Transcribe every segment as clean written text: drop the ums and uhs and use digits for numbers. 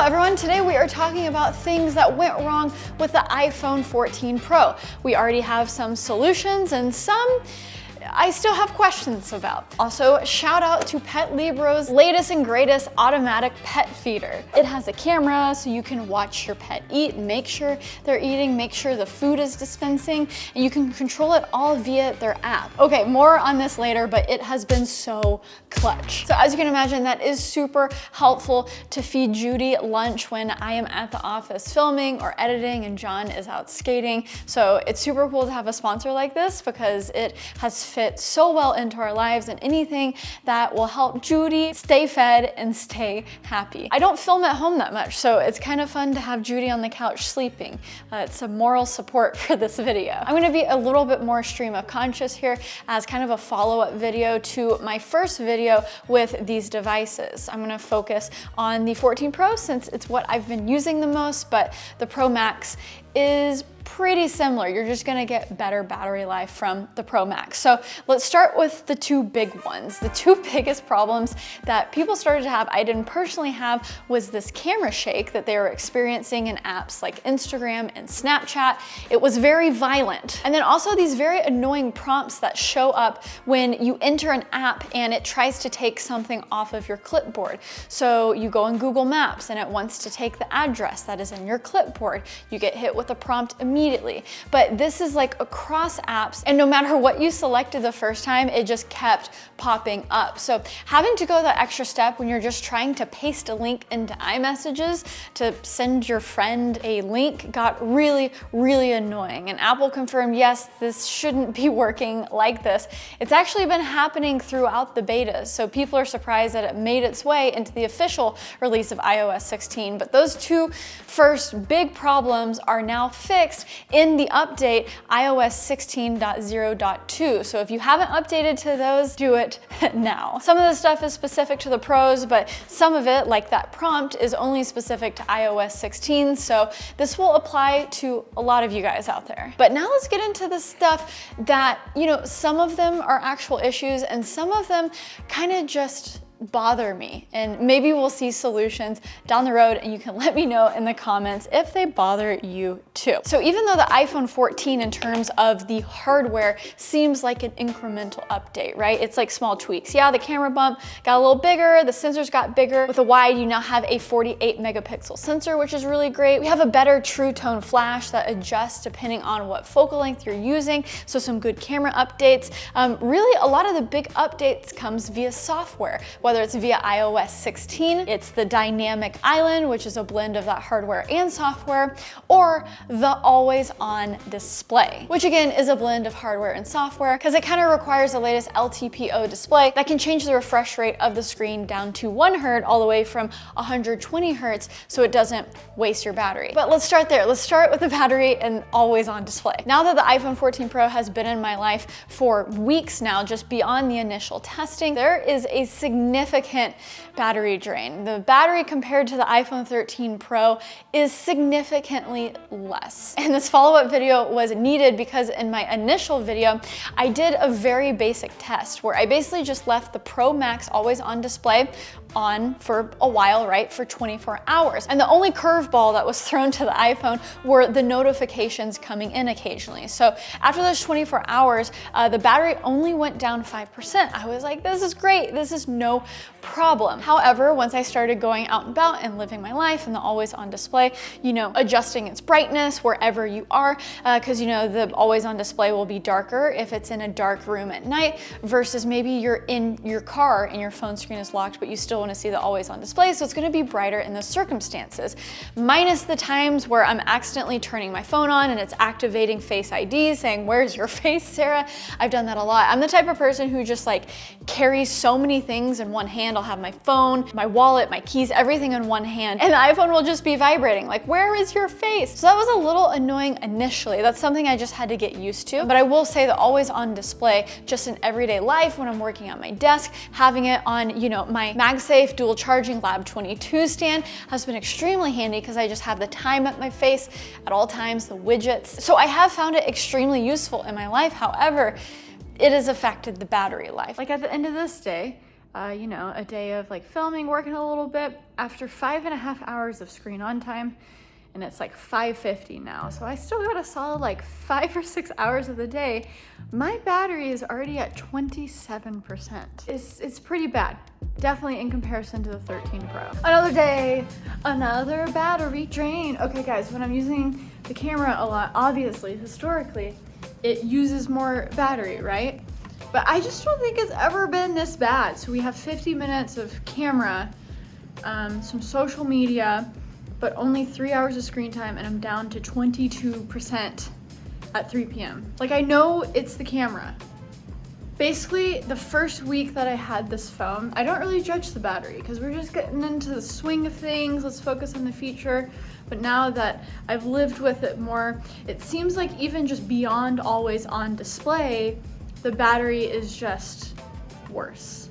everyone, today we are talking about things that went wrong with the iPhone 14 Pro. We already have some solutions and some I still have questions about. Also, shout out to Pet Libro's latest and greatest automatic pet feeder. It has a camera so you can watch your pet eat, make sure they're eating, make sure the food is dispensing, and you can control it all via their app. Okay, more on this later, but it has been so clutch. So as you can imagine, that is super helpful to feed Judy lunch when I am at the office filming or editing and John is out skating. So it's super cool to have a sponsor like this because it has fit so well into our lives and anything that will help Judy stay fed and stay happy. I don't film at home that much, so it's kind of fun to have Judy on the couch sleeping. It's a moral support for this video. I'm gonna be a little bit more stream of conscious here as kind of a follow-up video to my first video with these devices. I'm gonna focus on the 14 Pro since it's what I've been using the most, but the Pro Max is pretty similar. You're just gonna get better battery life from the Pro Max. So let's start with the two big ones. The two biggest problems that people started to have, I didn't personally have, was this camera shake that they were experiencing in apps like Instagram and Snapchat. It was very violent. And then also these very annoying prompts that show up when you enter an app and it tries to take something off of your clipboard. So you go in Google Maps and it wants to take the address that is in your clipboard. You get hit with a prompt immediately. But this is like across apps, and no matter what you selected the first time, it just kept popping up. So having to go that extra step when you're just trying to paste a link into iMessages to send your friend a link got really, really annoying. And Apple confirmed, yes, this shouldn't be working like this. It's actually been happening throughout the betas, so people are surprised that it made its way into the official release of iOS 16. But those two first big problems are now fixed in the update iOS 16.0.2. So if you haven't updated to those, do it now. Some of this stuff is specific to the pros, but some of it, like that prompt, is only specific to iOS 16. So this will apply to a lot of you guys out there. But now let's get into the stuff that, some of them are actual issues and some of them kind of just bother me, and maybe we'll see solutions down the road and you can let me know in the comments if they bother you too. So even though the iPhone 14 in terms of the hardware seems like an incremental update, right? It's like small tweaks. Yeah, the camera bump got a little bigger, the sensors got bigger. With a wide, you now have a 48 megapixel sensor, which is really great. We have a better true tone flash that adjusts depending on what focal length you're using, so some good camera updates. Really, a lot of the big updates comes via software, whether it's via iOS 16, it's the dynamic island, which is a blend of that hardware and software, or the always on display, which again is a blend of hardware and software because it kind of requires the latest LTPO display that can change the refresh rate of the screen down to 1 Hz all the way from 120 Hz so it doesn't waste your battery. But let's start there. Let's start with the battery and always on display. Now that the iPhone 14 Pro has been in my life for weeks now, just beyond the initial testing, there is a significant battery drain. The battery compared to the iPhone 13 Pro is significantly less. And this follow-up video was needed because in my initial video, I did a very basic test where I basically just left the Pro Max always on display on for a while, right? For 24 hours. And the only curveball that was thrown to the iPhone were the notifications coming in occasionally. So after those 24 hours, the battery only went down 5%. I was like, this is great. This is no problem. However, once I started going out and about and living my life and the always on display, adjusting its brightness wherever you are, because the always on display will be darker if it's in a dark room at night versus maybe you're in your car and your phone screen is locked, but you still want to see the always on display, so it's going to be brighter in those circumstances. Minus the times where I'm accidentally turning my phone on and it's activating Face ID saying, "Where's your face, Sarah?" I've done that a lot. I'm the type of person who just carries so many things in one hand. I'll have my phone, my wallet, my keys, everything in one hand, and the iPhone will just be vibrating like, "Where is your face?" So that was a little annoying initially. That's something I just had to get used to. But I will say that always on display, just in everyday life when I'm working at my desk, having it on, my MagSafe dual charging Lab 22 stand has been extremely handy because I just have the time at my face at all times, the widgets. So I have found it extremely useful in my life. However, it has affected the battery life. Like at the end of this day, you know, a day of like filming, working a little bit, after 5.5 hours of screen on time, and it's like 5:50 now, so I still got a solid like 5 or 6 hours of the day, my battery is already at 27%. It's pretty bad. Definitely in comparison to the 13 Pro. Another day, another battery drain. Okay guys, when I'm using the camera a lot, obviously, historically, it uses more battery, right? But I just don't think it's ever been this bad. So we have 50 minutes of camera, some social media, but only 3 hours of screen time, and I'm down to 22% at 3 p.m. Like, I know it's the camera. Basically, the first week that I had this phone, I don't really judge the battery because we're just getting into the swing of things. Let's focus on the future. But now that I've lived with it more, it seems like even just beyond always on display, the battery is just worse.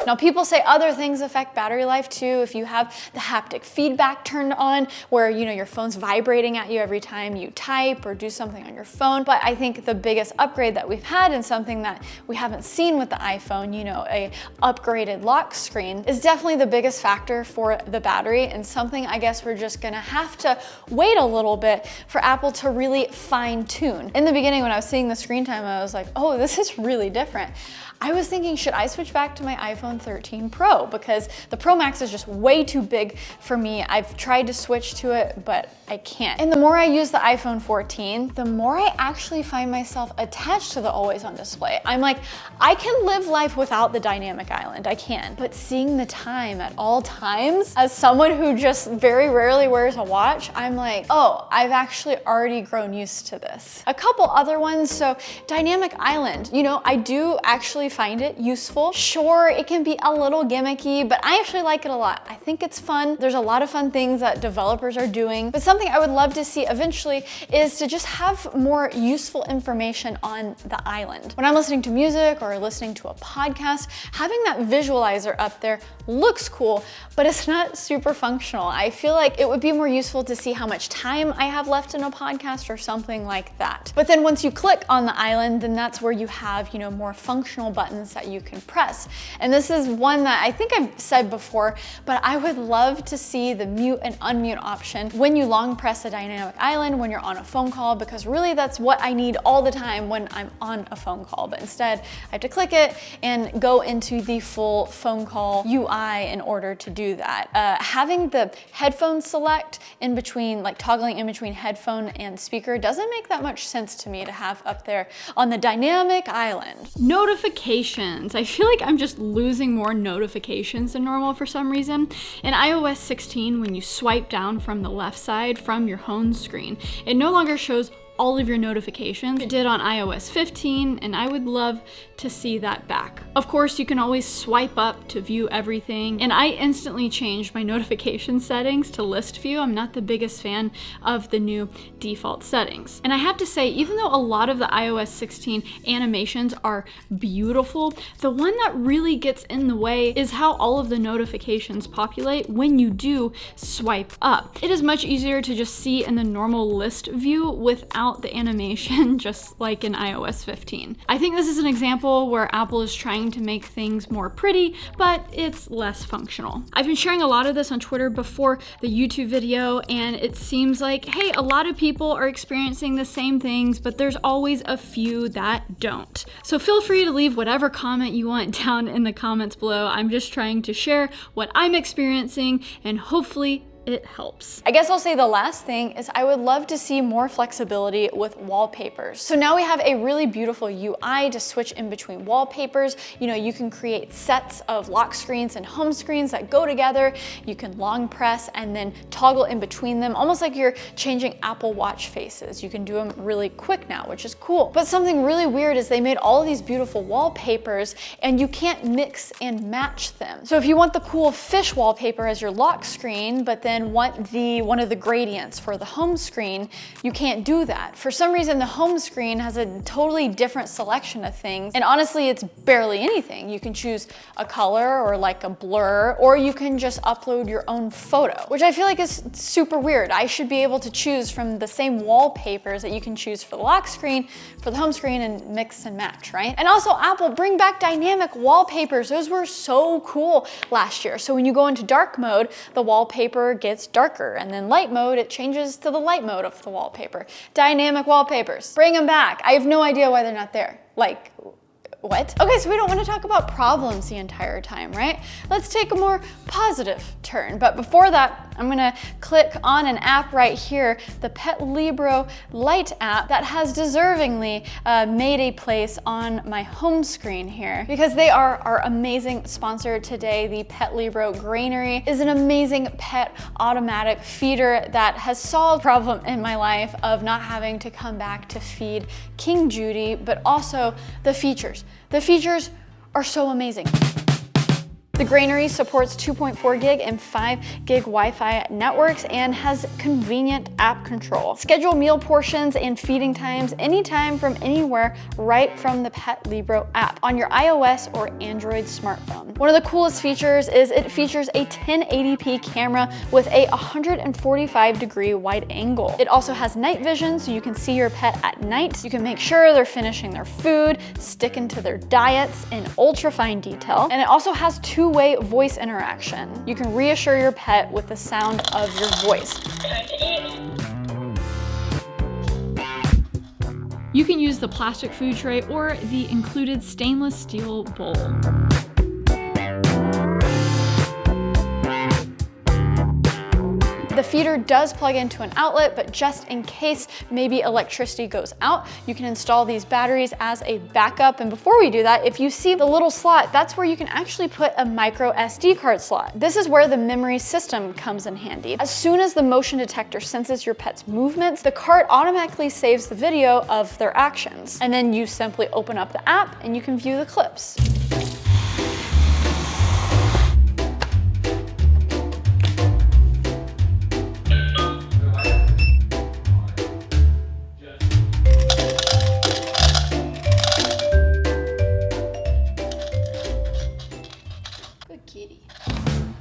Now, people say other things affect battery life too. If you have the haptic feedback turned on, where, you know, your phone's vibrating at you every time you type or do something on your phone. But I think the biggest upgrade that we've had, and something that we haven't seen with the iPhone, you know, a upgraded lock screen, is definitely the biggest factor for the battery, and something I guess we're just gonna have to wait a little bit for Apple to really fine tune. In the beginning, when I was seeing the screen time, I was like, oh, this is really different. I was thinking, should I switch back to my iPhone 13 Pro? Because the Pro Max is just way too big for me. I've tried to switch to it, but I can't. And the more I use the iPhone 14, the more I actually find myself attached to the always on display. I'm like, I can live life without the dynamic island, I can. But seeing the time at all times, as someone who just very rarely wears a watch, I'm like, oh, I've actually already grown used to this. A couple other ones, so dynamic island, you know, I do actually find it useful. Sure, it can be a little gimmicky, but I actually like it a lot. I think it's fun. There's a lot of fun things that developers are doing, but something I would love to see eventually is to just have more useful information on the island. When I'm listening to music or listening to a podcast, having that visualizer up there looks cool, but it's not super functional. I feel like it would be more useful to see how much time I have left in a podcast or something like that. But then once you click on the island, then that's where you have, you know, more functional buttons that you can press. And this is one that I think I've said before, but I would love to see the mute and unmute option when you long press a dynamic island when you're on a phone call, because really that's what I need all the time when I'm on a phone call. But instead, I have to click it and go into the full phone call UI in order to do that. Having the headphone select in between, like toggling in between headphone and speaker, doesn't make that much sense to me to have up there on the dynamic island. Notifications. I feel like I'm just losing more notifications than normal for some reason. In iOS 16, when you swipe down from the left side from your home screen, it no longer shows all of your notifications. It did on iOS 15, and I would love to see that back. Of course, you can always swipe up to view everything, and I instantly changed my notification settings to list view. I'm not the biggest fan of the new default settings. And I have to say, even though a lot of the iOS 16 animations are beautiful, the one that really gets in the way is how all of the notifications populate when you do swipe up. It is much easier to just see in the normal list view without the animation, just like in iOS 15. I think this is an example where Apple is trying to make things more pretty, but it's less functional. I've been sharing a lot of this on Twitter before the YouTube video, and it seems like, hey, a lot of people are experiencing the same things, but there's always a few that don't. So feel free to leave whatever comment you want down in the comments below. I'm just trying to share what I'm experiencing, and hopefully it helps. I guess I'll say the last thing is I would love to see more flexibility with wallpapers. So now we have a really beautiful UI to switch in between wallpapers. You know, you can create sets of lock screens and home screens that go together. You can long press and then toggle in between them, almost like you're changing Apple Watch faces. You can do them really quick now, which is cool. But something really weird is they made all of these beautiful wallpapers and you can't mix and match them. So if you want the cool fish wallpaper as your lock screen, but then then want one of the gradients for the home screen, you can't do that. For some reason, the home screen has a totally different selection of things. And honestly, it's barely anything. You can choose a color or like a blur, or you can just upload your own photo, which I feel like is super weird. I should be able to choose from the same wallpapers that you can choose for the lock screen, for the home screen, and mix and match, right? And also, Apple, bring back dynamic wallpapers. Those were so cool last year. So when you go into dark mode, the wallpaper gets darker, and then light mode, it changes to the light mode of the wallpaper. Dynamic wallpapers, bring them back. I have no idea why they're not there. Like, what? Okay, so we don't want to talk about problems the entire time, right? Let's take a more positive turn. But before that, I'm gonna click on an app right here, the Pet Libro Lite app that has deservingly made a place on my home screen here, because they are our amazing sponsor today. The Pet Libro Granary is an amazing pet automatic feeder that has solved the problem in my life of not having to come back to feed King Judy, but also the features. The features are so amazing. The Granary supports 2.4 gig and 5 gig Wi-Fi networks and has convenient app control. Schedule meal portions and feeding times anytime from anywhere right from the Pet Libro app on your iOS or Android smartphone. One of the coolest features is it features a 1080p camera with a 145-degree wide angle. It also has night vision, so you can see your pet at night. You can make sure they're finishing their food, sticking to their diets in ultra fine detail. And it also has two-way voice interaction. You can reassure your pet with the sound of your voice. You can use the plastic food tray or the included stainless steel bowl. The feeder does plug into an outlet, but just in case maybe electricity goes out, you can install these batteries as a backup. And before we do that, if you see the little slot, that's where you can actually put a micro SD card slot. This is where the memory system comes in handy. As soon as the motion detector senses your pet's movements, the card automatically saves the video of their actions. And then you simply open up the app and you can view the clips.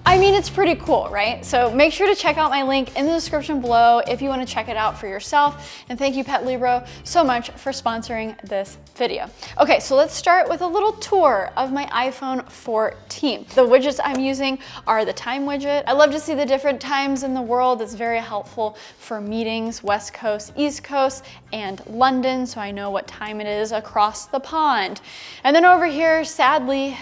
I mean, it's pretty cool, right? So make sure to check out my link in the description below if you want to check it out for yourself. And thank you, Pet Libro, so much for sponsoring this video. Okay, so let's start with a little tour of my iPhone 14. The widgets I'm using are the time widget. I love to see the different times in the world. It's very helpful for meetings, West Coast, East Coast, and London, so I know what time it is across the pond. And then over here, sadly,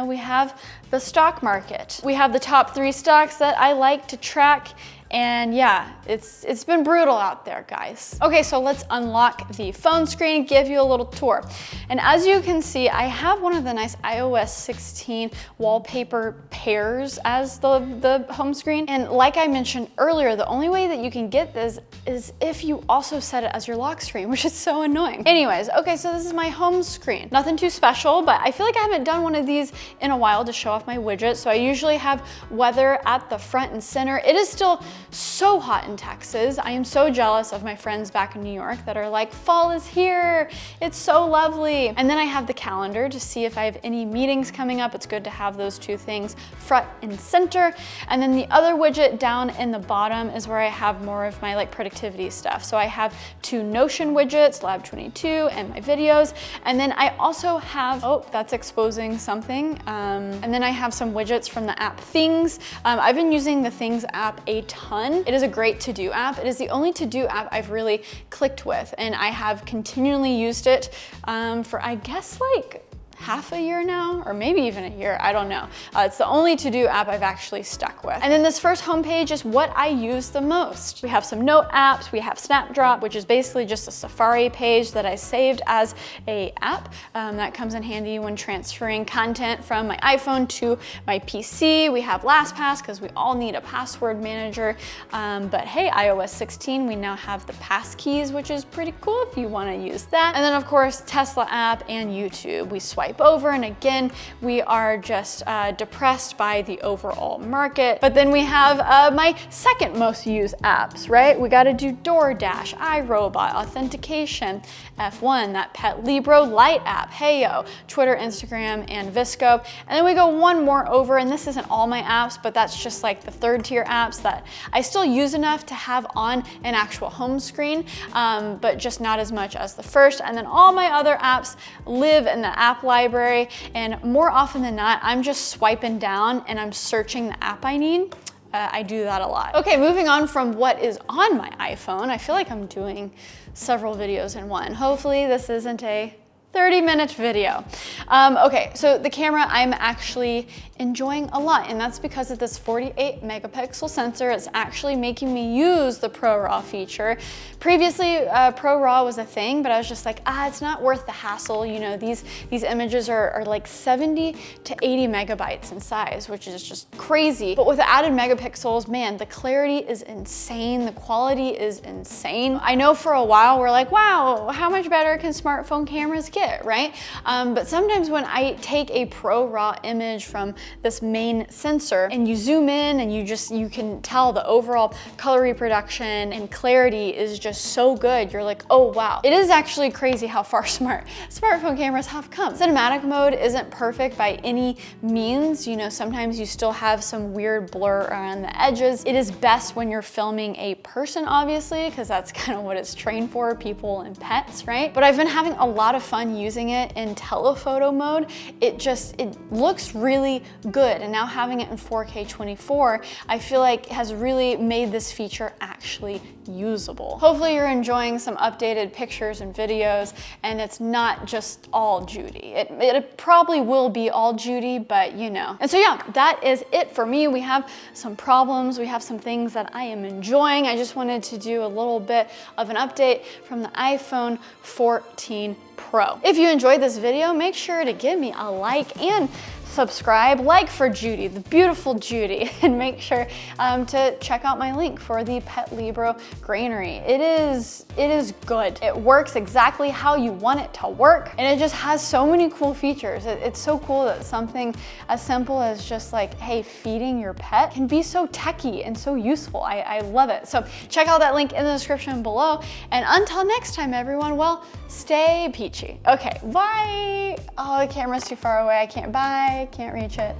we have the stock market. We have the top 3 stocks that I like to track. And yeah, it's been brutal out there, guys. Okay, so let's unlock the phone screen, give you a little tour. And as you can see, I have one of the nice iOS 16 wallpaper pairs as the home screen. And like I mentioned earlier, the only way that you can get this is if you also set it as your lock screen, which is so annoying. Anyways, okay, so this is my home screen. Nothing too special, but I feel like I haven't done one of these in a while to show off my widgets. So I usually have weather at the front and center. It is still so hot in Texas. I am so jealous of my friends back in New York that are like, fall is here. It's so lovely. And then I have the calendar to see if I have any meetings coming up. It's good to have those two things front and center. And then the other widget down in the bottom is where I have more of my like productivity stuff. So I have 2 Notion widgets, Lab 22 and my videos. And then I also have, oh, that's exposing something. And then I have some widgets from the app Things. I've been using the Things app a ton. It is a great to-do app. It is the only to-do app I've really clicked with, and I have continually used it for, I guess, like half a year now, or maybe even a year, I don't know. It's the only to-do app I've actually stuck with. And then this first homepage is what I use the most. We have some note apps, we have Snapdrop, which is basically just a Safari page that I saved as a app. That comes in handy when transferring content from my iPhone to my PC. We have LastPass, because we all need a password manager. But hey, iOS 16, we now have the passkeys, which is pretty cool if you want to use that. And then of course, Tesla app and YouTube. We swipe swipe over, and again, we are just depressed by the overall market. But then we have my second most used apps, right? We gotta do DoorDash, iRobot, authentication, F1, that Pet Libro Lite app, Heyo, Twitter, Instagram, and Visco. And then we go one more over, and this isn't all my apps, but that's just like the third tier apps that I still use enough to have on an actual home screen, but just not as much as the first. And then all my other apps live in the app library, and more often than not, I'm just swiping down and I'm searching the app I need. I do that a lot. Okay, moving on from what is on my iPhone, I feel like I'm doing several videos in one. Hopefully this isn't a 30-minute video. Okay, so the camera I'm actually enjoying a lot, and that's because of this 48 megapixel sensor. It's actually making me use the ProRAW feature. Previously, ProRAW was a thing, but I was just like, it's not worth the hassle. You know, these images are like 70 to 80 megabytes in size, which is just crazy. But with the added megapixels, man, the clarity is insane. The quality is insane. I know for a while we're like, wow, how much better can smartphone cameras get, right? But sometimes when I take a ProRAW image from this main sensor and you zoom in and you can tell the overall color reproduction and clarity is just so good. You're like, oh wow. It is actually crazy how far smartphone cameras have come. Cinematic mode isn't perfect by any means. You know, sometimes you still have some weird blur around the edges. It is best when you're filming a person, obviously, because that's kind of what it's trained for, people and pets, right? But I've been having a lot of fun using it in telephoto mode. It looks really good, and now having it in 4K 24, I feel like has really made this feature actually usable. Hopefully you're enjoying some updated pictures and videos, and it's not just all Judy. It probably will be all Judy, but you know. And so yeah, that is it for me. We have some problems, we have some things that I am enjoying. I just wanted to do a little bit of an update from the iPhone 14 Pro. If you enjoyed this video, make sure to give me a like and subscribe, like for Judy, the beautiful Judy, and make sure to check out my link for the Pet Libro granary. It is good. It works exactly how you want it to work, and it just has so many cool features. It's so cool that something as simple as just like, hey, feeding your pet can be so techy and so useful. I love it. So check out that link in the description below, and until next time, everyone, well, stay peachy. Okay, bye. Oh, the camera's too far away. Bye. Can't reach it.